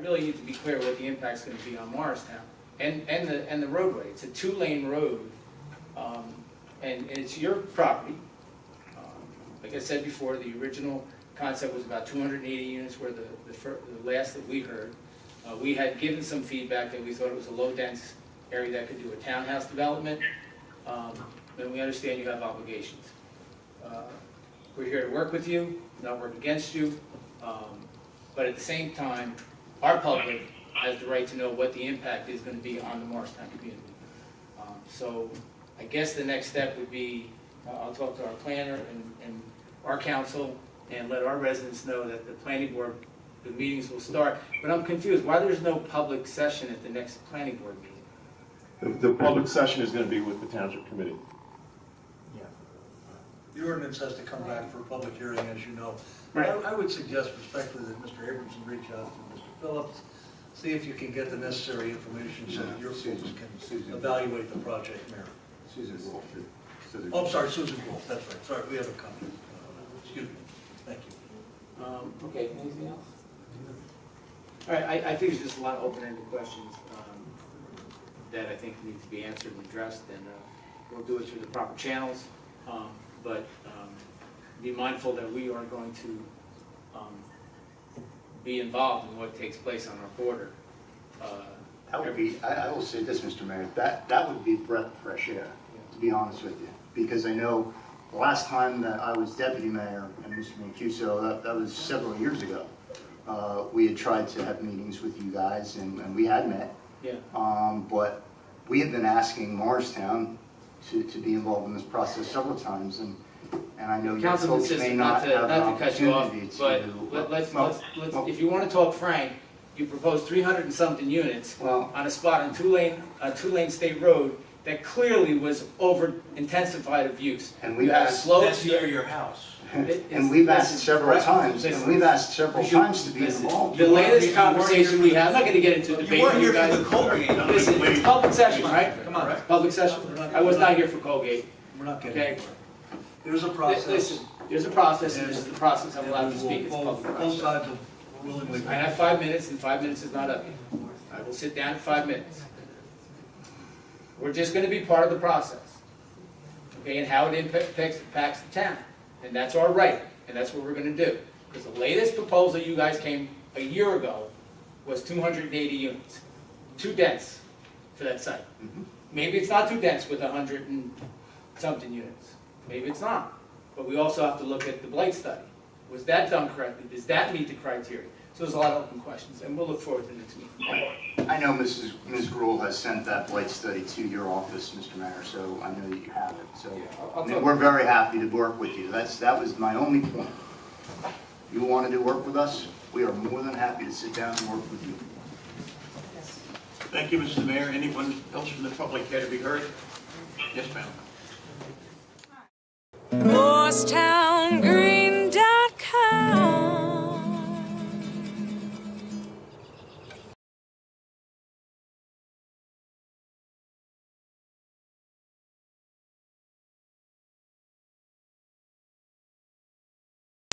really need to be clear what the impact's going to be on Morristown and the roadway. It's a 2-lane road, and it's your property. Like I said before, the original concept was about 280 units, where the last that we heard. We had given some feedback that we thought it was a low-dense area that could do a townhouse development, and we understand you have obligations. We're here to work with you, not work against you, but at the same time, our public has the right to know what the impact is going to be on the Morristown community. So I guess the next step would be, I'll talk to our planner and our council and let our residents know that the planning board, the meetings will start. But I'm confused, why there's no public session at the next planning board meeting? The public session is going to be with the Township Committee. The ordinance has to come back for a public hearing, as you know. Right. I would suggest respectfully that Mr. Abramson reach out to Mr. Phillips, see if you can get the necessary information so that your folks can evaluate the project merit. Susan Wolf. Oh, I'm sorry, Susan Wolf, that's right. Sorry, we have a comment. Excuse me. Thank you. Okay, anything else? All right, I think there's just a lot of open-ended questions that I think need to be answered and addressed, and we'll do it through the proper channels. But be mindful that we are going to be involved in what takes place on our border. That would be, I will say this, Mr. Mayor, that would be a breath of fresh air, to be honest with you. Because I know the last time that I was deputy mayor and Mr. Mancuso, that was several years ago. We had tried to have meetings with you guys, and we had met. Yeah. But we have been asking Morristown to be involved in this process several times, and I know your Councilman folks may Sisler, not have an not to cut you off, opportunity to. but let's, if you want to talk frank, you proposed 300 and something units Well, on a spot on a two-lane state road that clearly was over-intensified of use. and we've You have asked, slopes. That's near your house. and we've asked several times, listen, and we've asked several times to be listen, involved. The latest conversation we had, I'm not going to get into a debate You weren't with you here for guys. the Colgate. Listen, it's public session, right? Come on. Public session? I was not here for Colgate. We're not getting Okay. anywhere. There's a process. Listen, there's a process, and this is the process I'm allowed to speak. It's Both public process. sides will willingly. I have 5 minutes, and 5 minutes is not up yet. I will sit down in 5 minutes. We're just going to be part of the process, okay, and how it impacts the town. And that's our right, and that's what we're going to do. Because the latest proposal you guys came a year ago was 280 units. Too dense for that site. Maybe it's not too dense with 100 and something units. Maybe it's not. But we also have to look at the blight study. Was that done correctly? Does that meet the criteria? So there's a lot of open questions, and we'll look forward to the next meeting. I know Ms. Gruhl has sent that blight study to your office, Mr. Mayor, so I know that you have it. So I'll I mean, talk- we're very happy to work with you. That was my only point. You wanted to work with us, we are more than happy to sit down and work with you. Thank you, Mr. Mayor. Anyone else from the public care to be heard? Yes, ma'am. Morristown.